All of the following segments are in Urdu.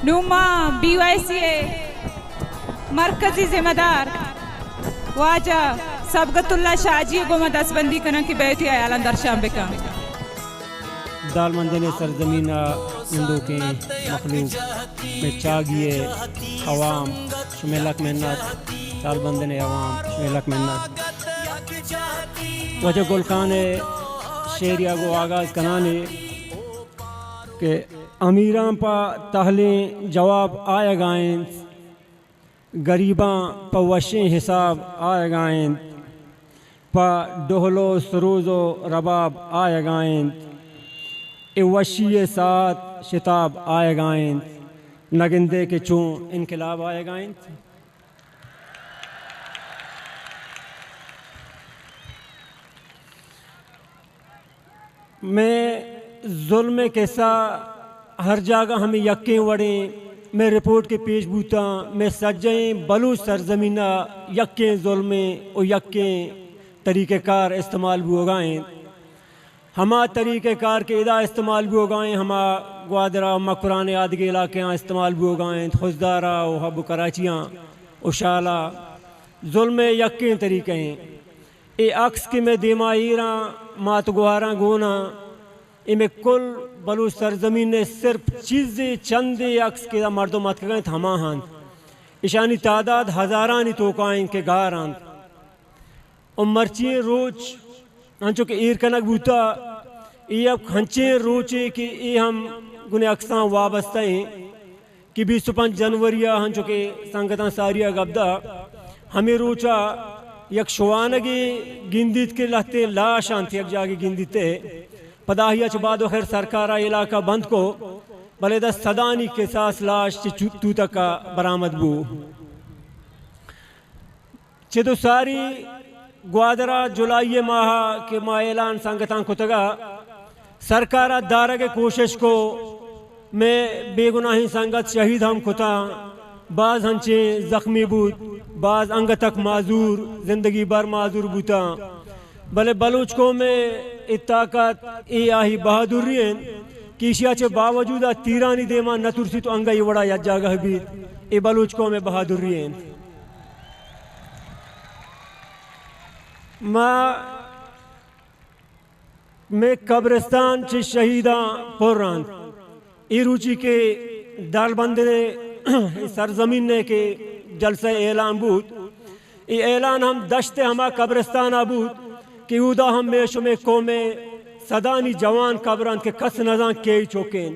نوما BYCA مرکزی ذمہ دار واجہ سبقت اللہ شاجی گوما دستبندی کنن کی بیتی آیالان در شام بکن دال مندن سرزمین اندو کے مخلوق میں چاگیے عوام شمیلک محنت دال مندن عوام شمیلک محنت وجہ گلکان شیریہ کو آغاز کنانے کہ امیران پا تحلیں جواب آئے گائیں غریباں پا وشیں حساب آئے گائیں پا ڈہلو سروز و رباب آئے گائیں اے وشی ساتھ شتاب آئے گائیں نگندے کے چون انقلاب آئے گائیں. میں ظلم کیسا ہر جگہ ہمیں یقین وڑیں میں رپورٹ کے پیش بوتا میں سجیں بلوچ سرزمینہ یقین ظلم و یقین طریقہ کار استعمال بھی ہوگائیں ہما طریقہ کار کے ادا استعمال بھی ہوگائیں ہما گوادرہ مکران آدھگے علاقیاں استعمال بھی ہوگائیں خوزدارہ و حب کراچیاں و شالہ ظلم یقین طریقے ہیں اے عکس کے میں دیمائیراں مات گوہاراں گونا اے میں کل بلوچ سرزمین نے صرف چیزیں چندے عکس کے مردمات کے گئے ہما ہاں اشانی تعداد ہزارانی توقائیں کے گاراں اور مرچیں روچ ہنچو کہ ایر کنک بوتا ای اب ہنچیں روچے کہ ای ہم گنے اکساں وابستہ ہیں کہ 25 جنوریہ ہنچو کہ سنگتاں ساریہ گبدہ ہمیں روچا یک شوانگی گندیت کے لہتے لاشان تھی ایک جاگی گندیتے پداہیہ چھ بعد و خیر سرکارہ علاقہ بند کو بلے دا صدانی کے ساس لاش چھ توتا کا برآمد بو چھ تو ساری گوادرہ جولائی ماہ کے ماہ اعلان سنگتان کو تگا سرکارہ دارہ کے کوشش کو میں بے گناہی سنگت شہید ہم کتا بعض ہنچیں زخمی بود بعض انگ تک معذور زندگی بھر معذور بوتا بلے بلوچ کو میں اتاقت ای آہی بہادری ہیں کیشیا چھے باوجودہ تیرانی دیما نترسی تو انگا یہ وڑا یا جاگہ بھی ای بلوچ کو میں بہادری ہیں. میں قبرستان چھے شہیداں پر رہاں ای روچی کے دال بندنے سرزمین نے کے جلسہ اعلان بود ای اعلان ہم دشت ہما قبرستان بود کہ اودا ہم میشو میں قومیں صدانی جوان قبران کے کس نظان کئی چوکیں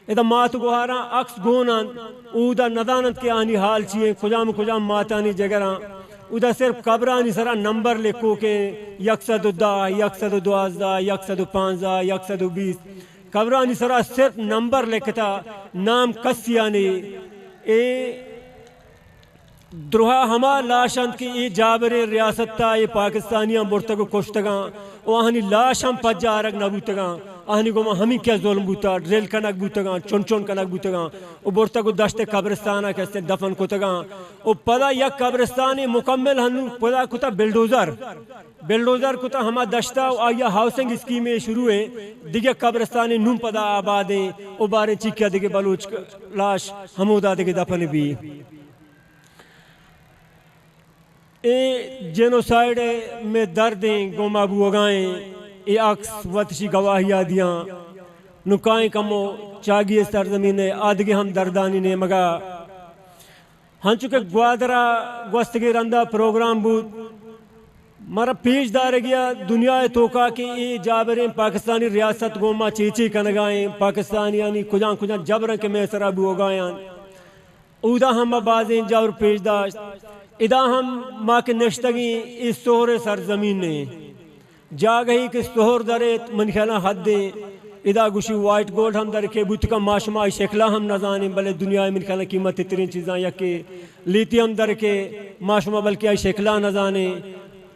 ایدہ مات گوھاراں عکس گونان اودا ندانت کے آنی حال چیئے کجام کجام ماتانی جگران اودا صرف قبرانی سرا نمبر لکھو کہ 110 112 115 120 قبرانی سرا صرف نمبر لکھتا نام کسیانی اے دروہا ہما لاشند کی ای جابر ریاست تا ای پاکستانیاں برتگو کشتگاں او آہنی لاشم پجا آرگ نبوتگاں آہنی گو ما ہمیں کیا ظلم بوتا ڈریل کنک بوتگاں چون چون کنک بوتگاں او برتگو دشت قبرستانہ کستے دفن کتگاں او پدا یک قبرستانی مکمل ہنو پدا کتا بلڈوزر کتا ہما دشتا او آیا ہاؤسنگ اسکیمیں شروع ہے دیگے قبرستانی نم پدا آبادیں او بارے چیکیا دیگے بلوچ لاش ہمودا دیگے دفن بھی اے جینوسائیڈ میں دردیں گوما بوگائیں اے عکس وطشی گواہیاں دیاں نکائیں کمو چاگی سرزمین آدھگے ہم دردانی نے مگا ہن چکے گوادرہ گوستگی رندہ پروگرام بود مارا پیش دار گیا دنیا توکا کہ اے جابریں پاکستانی ریاست گوما چیچی کنگائیں پاکستانیانی کجان کجان جبرن کے میسرہ بوگائیں اودا ہم بازیں جاور پیش داشت ادا ہم ماں کے نشتگی اس سہر سرزمین نے جا گئی کہ سہر درت من خیالہ حد دیں ادا گوشی وائٹ گولڈ ہم در کے بوتکا ماشمائی شکلہ ہم نظانیں بلے دنیا من خیالہ قیمت ترین چیزاں یا کہ لیتیم در کے ماشمہ بلکہ آئی شکلہ نظانیں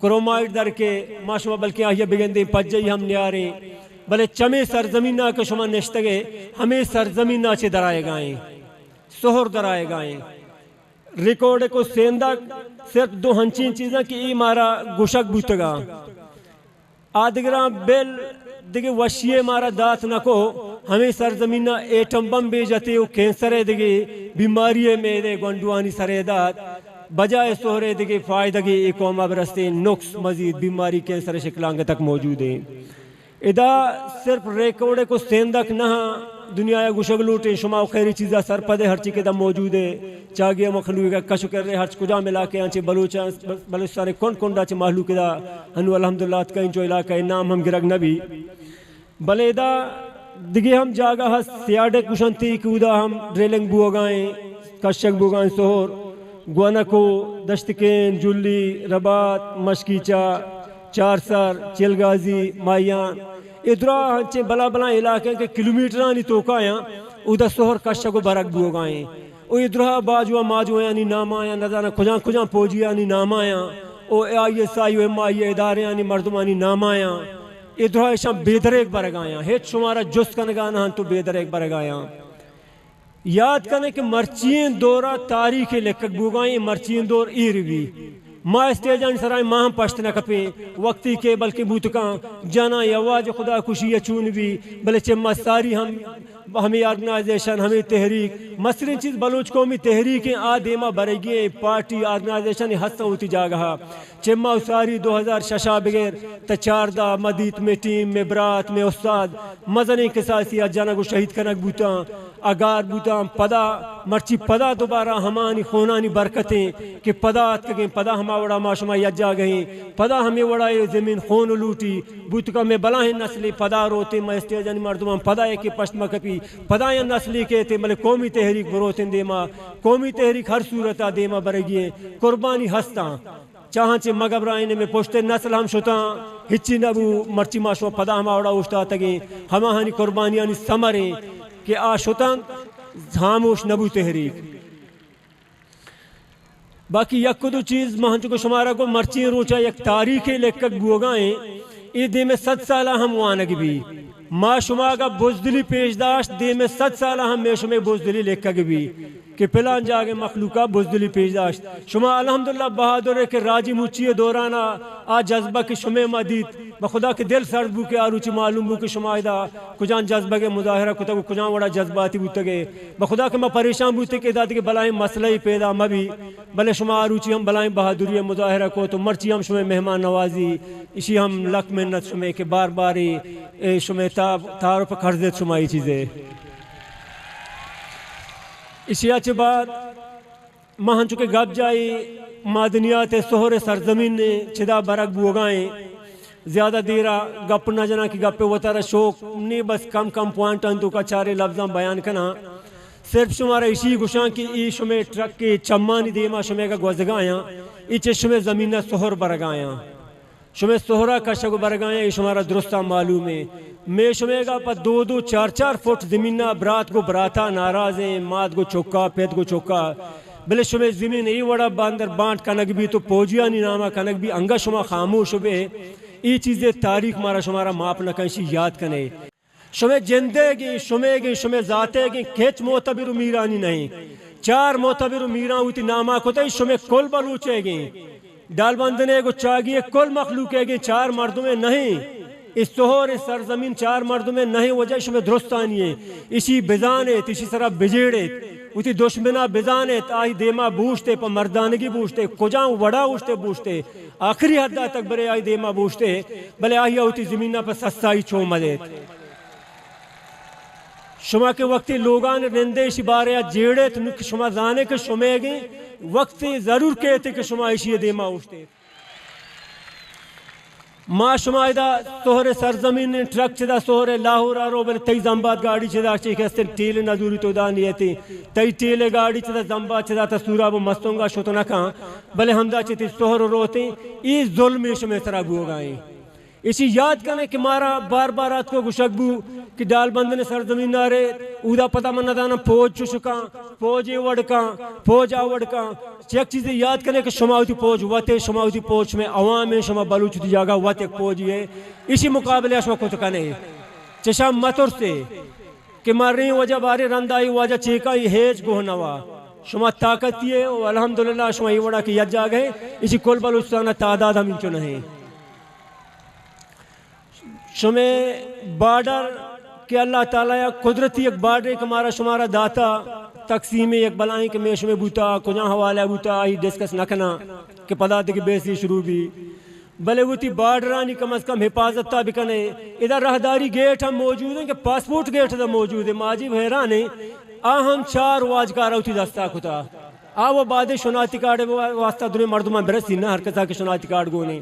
کرومائٹ در کے ماشمہ بلکہ آئی بگندیں پجئی ہم نیاریں بلے چمے سرزمینہ کے شما نشتگے ہمیں سرزمینہ چے درائے گائیں سہر درائے گائیں ریکارڈ کو سیندہ صرف دو ہنچین چیزاں کی ای مارا گوشک بوتگا آدگران بیل دیکھے وشیے مارا دات نکو ہمیں سرزمینہ ایٹم بم بے جاتے وہ کینسر ہے دگے بیماری میں دے گنڈوانی سریدات بجائے سہرے دگے فائدہ گے ایک قوم برستے نقص مزید بیماری کینسر شکلانگ تک موجود ہیں. ادا صرف ریکوڑے کو سیندک نہ دنیا گشگ لوٹے شما خیری چیزا سر پدے ہر چی کے دم موجود ہے چاگیا مخلوق کا کشو کر رہے ہر کجا ملا کے آنچے بلوچستان کون کونڈا چے محلوق دا ہنو الحمدللہ کہیں جو علاقہ نام ہم گرگ نبی بلے دا دگے ہم جاگا ہاں سیاڈے کشنتی کودا ہم ڈریلنگ بوگائیں کشک بوگائیں سہور گوانکو دشتکین جلی ربات مشکیچا چارسر چلگازی مائیان ادرا ہنچے بلا بلا علاقے کے کلومیٹرانی توکایاں اودا سہر کشکو برک بوگائیں او ادرا باجوا ماجوا یعنی نام آیا نظانا کجاں کجاں پوجی یعنی نام آیا او I S I O M آئی ادارے یعنی مردمانی نام آیا ادھر ایشان بیدریک برگایا ہیچ شمارا جست کنگانا ہن تو بیدریک برگایا یاد کرنے کہ مرچین دورہ تاریخ لکھک بوگائیں مرچین دور ایروی ما اسٹیجان سرائیں ماں ہم پشت نہ کپیں وقتی کے بلکہ بوتکاں جانا یواج خدا کشی چون بھی بلچہ مساری ہمیں آرگنائزیشن ہمیں تحریک مثلاً چیز بلوچ قومی تحریکیں آدیمہ برگی پارٹی آرگنائزیشن ہستہ ہوتی جاگہا چمہ اساری 2006 بغیر تچاردہ مدیت میں ٹیم میں برات میں استاد مزنی قصاصی جانا کو شہید کنک بوتاں اگار بوتاں پدا مرچی پدا دوبارہ ہمانی خونانی برکتیں کہ پدات کگیں پدا ہما وڑا معاشمہ یجا گئیں پدا ہمیں وڑا یہ زمین خون لوٹی بوتکا میں بلاہیں نسلی پدا روتے میں اسٹیجانی مردمان پدا ایک پشت مکپی پدا یہ نسلی کہتے ملے قومی تحریک بروتن دیما قومی تحریک ہر صورتہ دیما برگیے قربانی ہستاں چاہاں چے مغبرائنے میں پوشتے نسل ہم شتاں ہچی نبو مرچی معاشمہ پدا ہما وڑا اوشتا تگیں ہما ہنی قربانیانی سمریں کہ آشتاں خاموش نبو تحریک. باقی یک دو چیز مہنچو کو شمارا کو مرچی روچا یک تاریخ لکھک بوگائیں ای دے میں 100 سالہ ہم وانگ بھی ما شما کا بزدلی پیش داشت دے میں 100 سالہ ہم میں شما بزدلی لکھک بھی کہ پلان جاگے مخلوقہ بزدلی پیش داشت شما الحمدللہ بہادر ہے کہ راجی موچی دورانا آ جذبہ کی شما مدید بخدا کے دل سرد بو کے آروچی معلوم بو کہ شما ایدہ کجان جذبہ کے مظاہرہ کتا کو کجان وڑا جذباتی بوتا گے بخدا کے میں پریشان بوتے کہ دادی کے بلائیں مسئلہ ہی پیدا مبی بلے شما آروچی ہم بلائیں بہادری مظاہرہ کو تو مرچی ہم شما مہمان نوازی اسی ہم لک منت شما کہ بار باری شما تعارف خرزت شما یہ چیزیں اسی آچے بعد مہن چکے گپ جائی معدنیات سہر سرزمین نے چدا برک بوگائیں زیادہ دیرہ گپ نہ جنا کی گپے وطارہ شوق نہیں بس کم کم پوائنٹاں تو کا چارے لفظاں بیان کنا صرف شمارا اسی گوشاں کی ای شمیں ٹرک کے چمانی دیما شمیں کا گوزگایاں ایچے شمیں زمینہ سہر برگایاں شمیں سہرہ کا شگو برگایاں ای شمارا درستہ معلوم ہے میں شمیں گا پا 2-4 فٹ زمینہ برات کو براتا ناراض ہیں ماد کو چوکا پیت کو چوکا بلے شمیں زمین ای وڑا باندر بانٹ کنک بھی تو پوجیانی نامہ کنک بھی انگا شما خاموش بے ای چیزیں تاریخ مارا شمارا ماپ نہ کنشی یاد کنے شمیں جندے گی شمیں ذاتے گی کھیچ معتبر میرانی نہیں 4 معتبر میران ہوتی نامہ کتا شمیں کل بلوچے گی ڈال بندنے کو چاگیے کل مخلوقے گی 4 مردمیں نہیں اس سہور سرزمین 4 مردمیں نہیں وجہ شمیں درستانی ہے اسی بزانت اسی سرا بجیڑت اسی دشمنہ بزانت آئی دیما بوشتے پا مردانگی بوشتے کجاں وڑا اوشتے بوشتے آخری حدہ تک برے آئی دیما بوشتے بلے آئی ہوتی زمینہ پر سستائی چھو مدد شما کے وقتی لوگان رندے اسی بارے جیڑے تو شما زانے کے شمیں گئے وقتی ضرور کہتے کہ شما اسی دیما اوشتے ما شما ایدہ سہر سرزمین ٹرک چدا سہر لاہور آرو بلے تی زنبات گاڑی چدا چیکستے ٹیل ندوری تو دانی ہے تی ٹیل گاڑی چدا زنبات چدا تا سورا وہ مستونگا شتو نکاں بلے ہمدہ چیتی سہر روتے ای ظلم شما سرا بو گائیں اسی یاد کرنے کہ مارا بار بار آت کو گشک بو کہ ڈال بندن سرزمین نارے اودا پتا من ندانا پوج چشکاں پوج وڑکاں پوج آوڑکاں چیک چیزیں یاد کرنے کہ شما ہوتی پوج وطے شما ہوتی پوج میں عوام میں شما بلوچ ہوتی جاگا وطے پوجی ہے اسی مقابلے شما کچھ کنے چشا مطر سے کہ مارنی وجہ بارے رندائی وجہ چیکائی ہیج گوہنوا شما طاقت یہ الحمدللہ شما یہ وڑا کی ید جا گئے اسی کل بلوچستانہ تعداد ہم انچو نہیں شمیں بارڈر کہ اللہ تعالیٰ قدرتی ایک بارڈر ایک ہمارا شمارا داتا تقسیم ایک بلائیں کہ میش میں بوتا کجا حوالہ بوتا آئی ڈسکس نکنا کہ پدا تھی کہ بیسی شروع بھی بلے وہ تھی بارڈرانی کم از کم حفاظت تا بکنے ادھر راہداری گیٹ ہم موجود ہیں کہ پاسپورٹ گیٹ دا موجود ہے ماجب حیران ہے ہم 4 واجکار ہوتی دستا کتا وہ بعد شناتی کارڈ واسطہ دنیا مردمان برسی نہ ہر کسا کے شناتی کارڈ گونے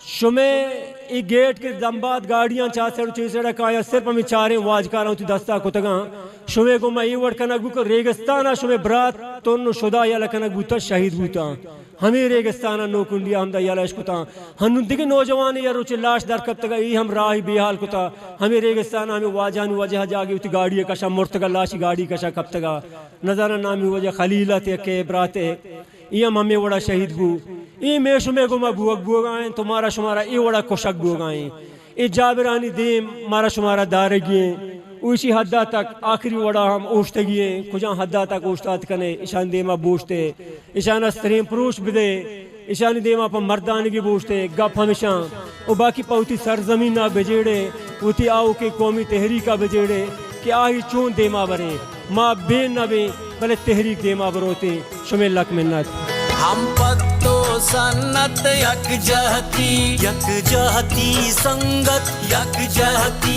شمیں ای گیٹ کے دمباد گاڑیاں چاہتے چیزیں کایا صرف ہمیں 4 واجکار ہوتی دستا کتگاں شمیں کو میں یہ وڑ کنک بکر ریگستانہ شمیں برات تون شدا یا لکنک بوتا شہید بوتا ہمیں ریگستانہ نو کنڈیا ہم دا یا لائش کتا ہنو دیکھ نوجوانی یا روچے لاش در کب تگا ای ہم راہی بے حال کتا ہمیں ریگستانہ ہمیں واجہانی وجہ جاگی ہوتی گاڑی کشا مرتگا لاشی گاڑی کشا کب تگا نظرہ نامی وجہ خلیلت کے براتے ای ہمیں وڑا شہید بو ای میشو میں گو مبوک بوگائیں تمہارا شمارا ای وڑا کشک بوگائیں ای جابرانی دیم مارا شمارا دارگیں اسی حدہ تک آخری وڑا ہم اوشتگییں کجا حدہ تک اوشتات کنے اشان دیما بوشتے اشان استرین پروش بدے اشان دیما پا مردانگی بوشتے گپ ہمیشان او باقی پاوتی سرزمینہ بجیڑے اوتی آو کے قومی تحریکہ بجیڑے کہ آہی چون دیما برے ماں بین نہ بے بلے تحریک دیما بروتے شمیل لک منت ہم پتو سنت یک جہتی سنگت یک جہتی